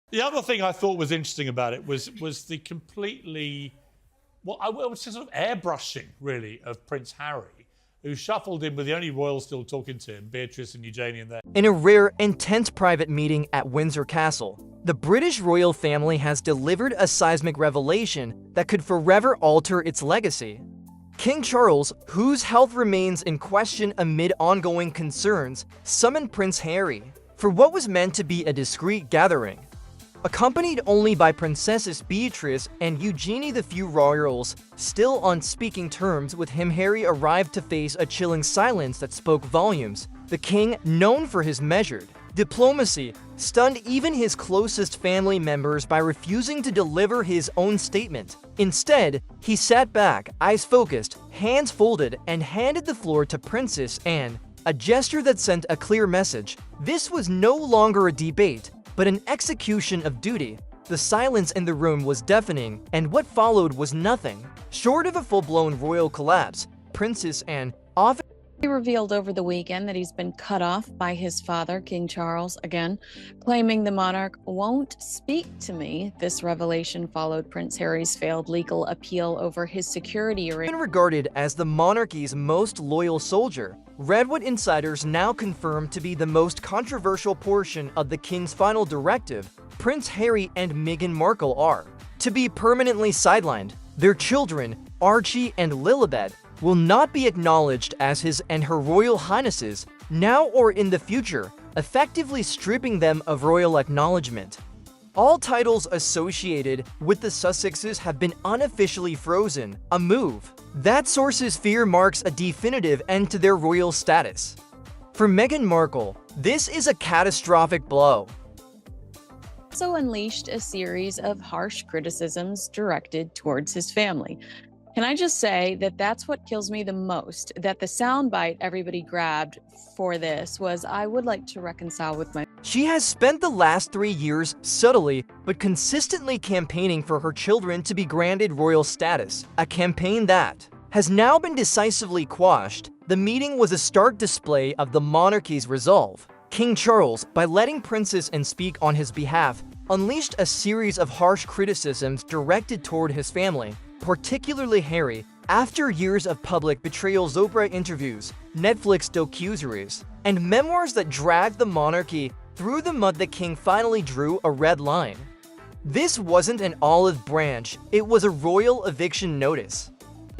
The other thing I thought was interesting about it was the completely, well, I would say sort of airbrushing, really, of Prince Harry, who shuffled in with the only royals still talking to him, Beatrice and Eugenie and there. In a rare, intense private meeting at Windsor Castle, the British royal family has delivered a seismic revelation that could forever alter its legacy. King Charles, whose health remains in question amid ongoing concerns, summoned Prince Harry for what was meant to be a discreet gathering. Accompanied only by Princesses Beatrice and Eugenie, the few royals still on speaking terms with him, Harry arrived to face a chilling silence that spoke volumes. The king, known for his measured diplomacy, stunned even his closest family members by refusing to deliver his own statement. Instead, he sat back, eyes focused, hands folded, and handed the floor to Princess Anne, a gesture that sent a clear message. This was no longer a debate, but an execution of duty. The silence in the room was deafening, and what followed was nothing short of a full-blown royal collapse. Princess Anne often He revealed over the weekend that he's been cut off by his father, King Charles, again, claiming the monarch won't speak to me. This revelation followed Prince Harry's failed legal appeal over his security arrangement. regarded as the monarchy's most loyal soldier, Redwood insiders now confirm to be the most controversial portion of the king's final directive. Prince Harry and Meghan Markle are to be permanently sidelined. Their children, Archie and Lilibet, will not be acknowledged as his and her royal highnesses, now or in the future, effectively stripping them of royal acknowledgement. All titles associated with the Sussexes have been unofficially frozen, a move that sources fear marks a definitive end to their royal status. For Meghan Markle, this is a catastrophic blow. Also unleashed a series of harsh criticisms directed towards his family. Can I just say that that's what kills me the most, that the soundbite everybody grabbed for this was, "I would like to reconcile with my..." She has spent the last 3 years subtly but consistently campaigning for her children to be granted royal status, a campaign that has now been decisively quashed. The meeting was a stark display of the monarchy's resolve. King Charles, by letting Princess Anne speak on his behalf, unleashed a series of harsh criticisms directed toward his family, particularly Harry. After years of public betrayals, Oprah interviews, Netflix docuseries, and memoirs that dragged the monarchy through the mud, the king finally drew a red line. This wasn't an olive branch, it was a royal eviction notice.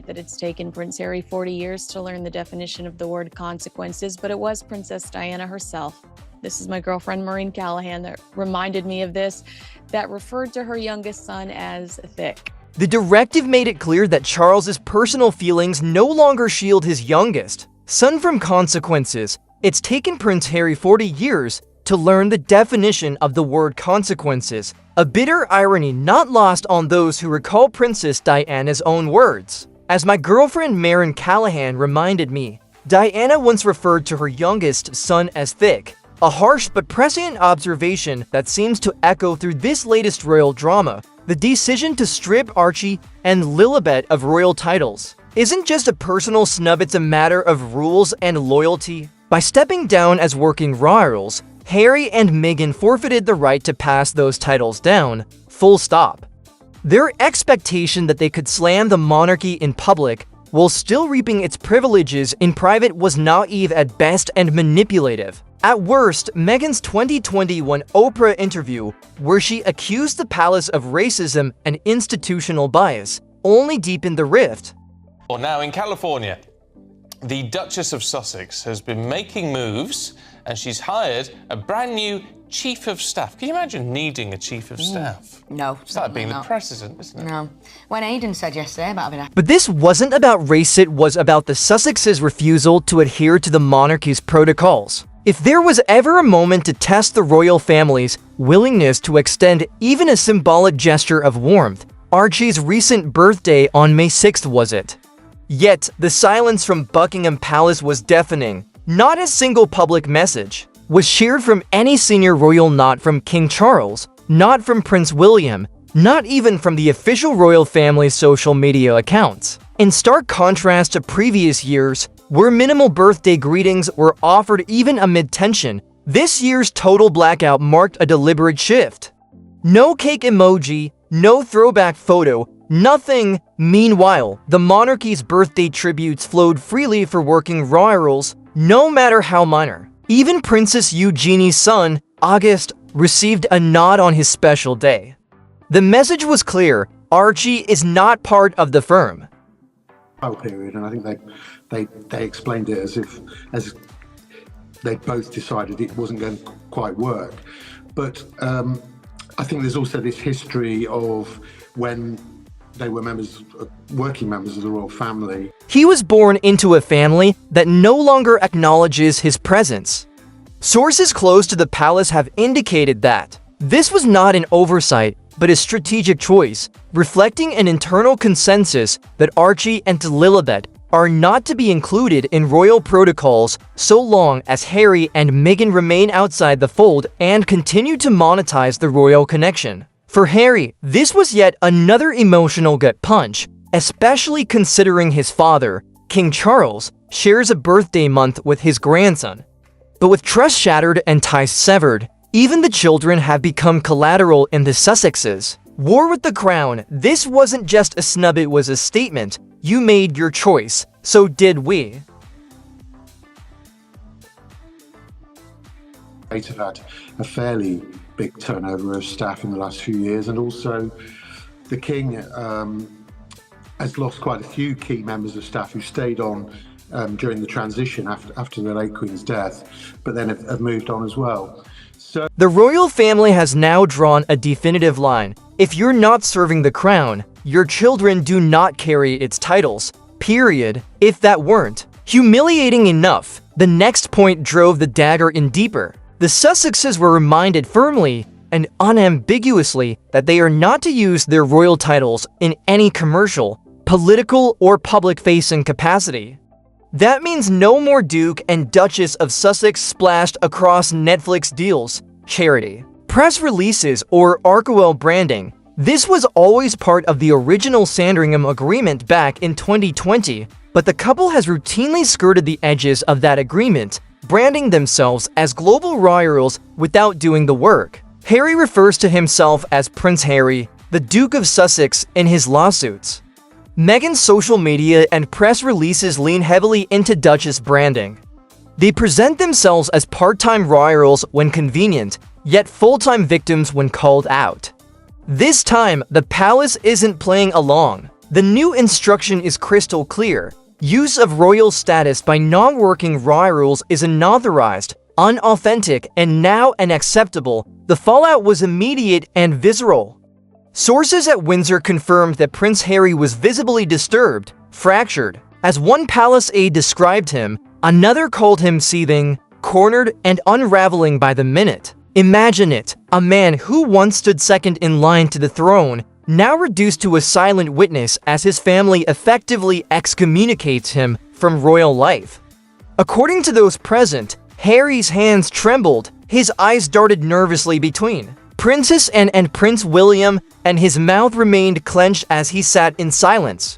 That it's taken Prince Harry 40 years to learn the definition of the word consequences, but it was Princess Diana herself. This is my girlfriend Maureen Callahan that reminded me of this, that referred to her youngest son as thick. The directive made it clear that Charles's personal feelings no longer shield his youngest son from consequences. It's taken Prince Harry 40 years to learn the definition of the word consequences, a bitter irony not lost on those who recall Princess Diana's own words. As my girlfriend Maureen Callahan reminded me, Diana once referred to her youngest son as thick, a harsh but prescient observation that seems to echo through this latest royal drama. The decision to strip Archie and Lilibet of royal titles isn't just a personal snub, it's a matter of rules and loyalty. By stepping down as working royals, Harry and Meghan forfeited the right to pass those titles down, full stop. Their expectation that they could slam the monarchy in public while still reaping its privileges in private was naive at best and manipulative. At worst, Meghan's 2021 Oprah interview, where she accused the palace of racism and institutional bias, only deepened the rift. Well, now in California, the Duchess of Sussex has been making moves and she's hired a brand new chief of staff. Can you imagine needing a chief of staff? No. It's like being the president, isn't it? No. When Aidan said yesterday about having a... But this wasn't about race, it was about the Sussexes' refusal to adhere to the monarchy's protocols. If there was ever a moment to test the royal family's willingness to extend even a symbolic gesture of warmth, Archie's recent birthday on May 6th was it. Yet, the silence from Buckingham Palace was deafening. Not a single public message was shared from any senior royal, not from King Charles, not from Prince William, not even from the official royal family's social media accounts. In stark contrast to previous years, where minimal birthday greetings were offered even amid tension, this year's total blackout marked a deliberate shift. No cake emoji, no throwback photo, nothing. Meanwhile, the monarchy's birthday tributes flowed freely for working royals, no matter how minor. Even Princess Eugenie's son, August, received a nod on his special day. The message was clear: Archie is not part of the firm. Period, and I think they explained it as they both decided it wasn't going to quite work. But I think there's also this history of when they were working members of the royal family. He was born into a family that no longer acknowledges his presence. Sources close to the palace have indicated that this was not an oversight, but a strategic choice, reflecting an internal consensus that Archie and Lilibet are not to be included in royal protocols so long as Harry and Meghan remain outside the fold and continue to monetize the royal connection. For Harry, this was yet another emotional gut punch, especially considering his father, King Charles, shares a birthday month with his grandson. But with trust shattered and ties severed, even the children have become collateral in the Sussexes. War with the crown, this wasn't just a snub, it was a statement. You made your choice, so did we. They've had a fairly big turnover of staff in the last few years, and also the King has lost quite a few key members of staff who stayed on during the transition after the late Queen's death, but then have moved on as well. So the royal family has now drawn a definitive line. If you're not serving the crown, your children do not carry its titles. Period. If that weren't humiliating enough, the next point drove the dagger in deeper. The Sussexes were reminded firmly and unambiguously that they are not to use their royal titles in any commercial, political, or public-facing capacity. That means no more Duke and Duchess of Sussex splashed across Netflix deals, charity, press releases, or Archewell branding. This was always part of the original Sandringham agreement back in 2020, but the couple has routinely skirted the edges of that agreement, branding themselves as global royals without doing the work. Harry refers to himself as Prince Harry, the Duke of Sussex, in his lawsuits. Meghan's social media and press releases lean heavily into Duchess branding. They present themselves as part-time royals when convenient, yet full-time victims when called out. This time, the palace isn't playing along. The new instruction is crystal clear. Use of royal status by non-working royals is unauthorized, unauthentic, and now unacceptable. The fallout was immediate and visceral. Sources at Windsor confirmed that Prince Harry was visibly disturbed, fractured. As one palace aide described him, another called him seething, cornered, and unraveling by the minute. Imagine it, a man who once stood second in line to the throne, now reduced to a silent witness as his family effectively excommunicates him from royal life. According to those present, Harry's hands trembled, his eyes darted nervously between Princess Anne and Prince William, and his mouth remained clenched as he sat in silence.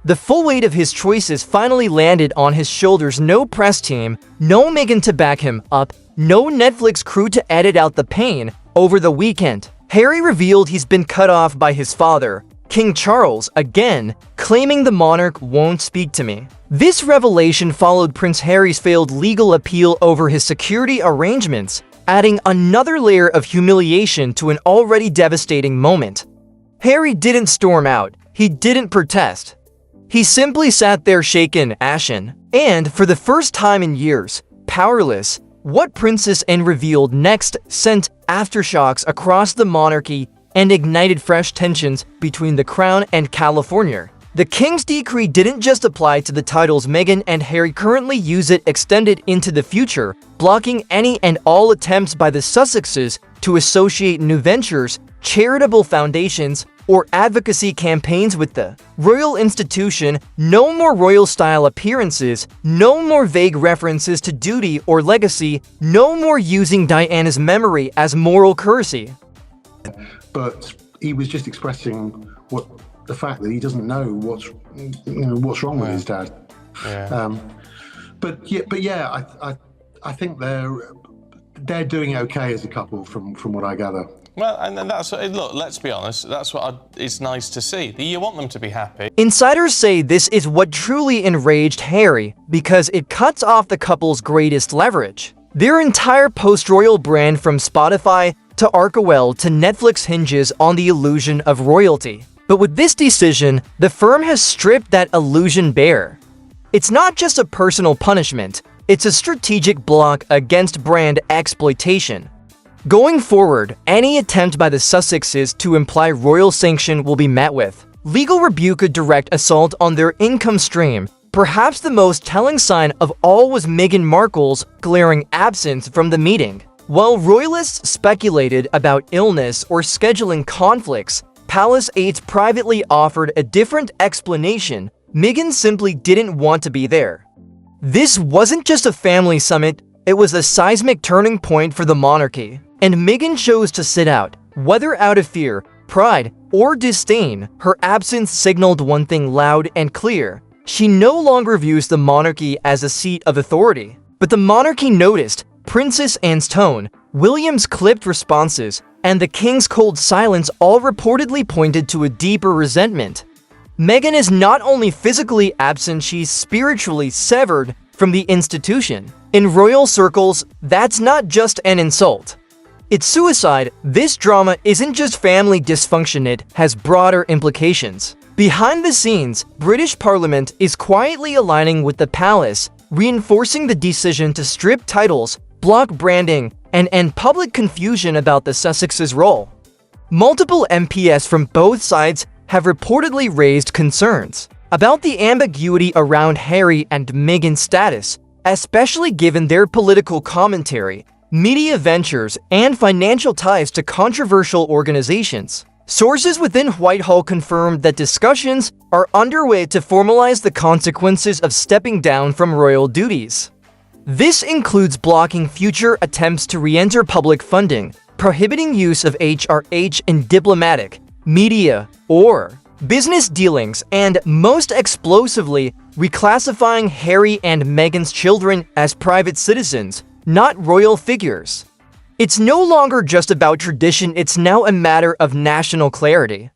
The full weight of his choices finally landed on his shoulders. No press team, no Meghan to back him up, no Netflix crew to edit out the pain. Over the weekend, Harry revealed he's been cut off by his father, King Charles, again, claiming the monarch won't speak to me. This revelation followed Prince Harry's failed legal appeal over his security arrangements, adding another layer of humiliation to an already devastating moment. Harry didn't storm out, he didn't protest. He simply sat there shaken, ashen, and, for the first time in years, powerless. What Princess Anne revealed next sent aftershocks across the monarchy and ignited fresh tensions between the Crown and California. The King's decree didn't just apply to the titles Meghan and Harry currently use, it extended into the future, blocking any and all attempts by the Sussexes to associate new ventures, charitable foundations, or advocacy campaigns with the royal institution. No more royal-style appearances, no more vague references to duty or legacy, no more using Diana's memory as moral currency. But he was just expressing the fact that he doesn't know what's wrong with his dad. Yeah. But yeah, I think they're doing okay as a couple from what I gather. Well, and then that's look. Let's be honest. That's what it's nice to see. You want them to be happy. Insiders say this is what truly enraged Harry because it cuts off the couple's greatest leverage. Their entire post-royal brand, from Spotify to Archie&Lili to Netflix, hinges on the illusion of royalty. But with this decision, the firm has stripped that illusion bare. It's not just a personal punishment, it's a strategic block against brand exploitation. Going forward, any attempt by the Sussexes to imply royal sanction will be met with legal rebuke, a direct assault on their income stream. Perhaps the most telling sign of all was Meghan Markle's glaring absence from the meeting. While royalists speculated about illness or scheduling conflicts, palace aides privately offered a different explanation. Meghan simply didn't want to be there. This wasn't just a family summit, it was a seismic turning point for the monarchy. And Meghan chose to sit out. Whether out of fear, pride, or disdain, her absence signaled one thing loud and clear. She no longer views the monarchy as a seat of authority. But the monarchy noticed Princess Anne's tone, William's clipped responses, and the king's cold silence all reportedly pointed to a deeper resentment. Meghan is not only physically absent, she's spiritually severed from the institution. In royal circles, that's not just an insult. It's suicide. This drama isn't just family dysfunction, it has broader implications. Behind the scenes, British Parliament is quietly aligning with the palace, reinforcing the decision to strip titles, block branding, and end public confusion about the Sussexes' role. Multiple MPs from both sides have reportedly raised concerns about the ambiguity around Harry and Meghan's status, especially given their political commentary, media ventures, and financial ties to controversial organizations. Sources within Whitehall confirmed that discussions are underway to formalize the consequences of stepping down from royal duties. This includes blocking future attempts to re-enter public funding, prohibiting use of HRH in diplomatic, media, or business dealings, and most explosively, reclassifying Harry and Meghan's children as private citizens, not royal figures. It's no longer just about tradition, it's now a matter of national clarity.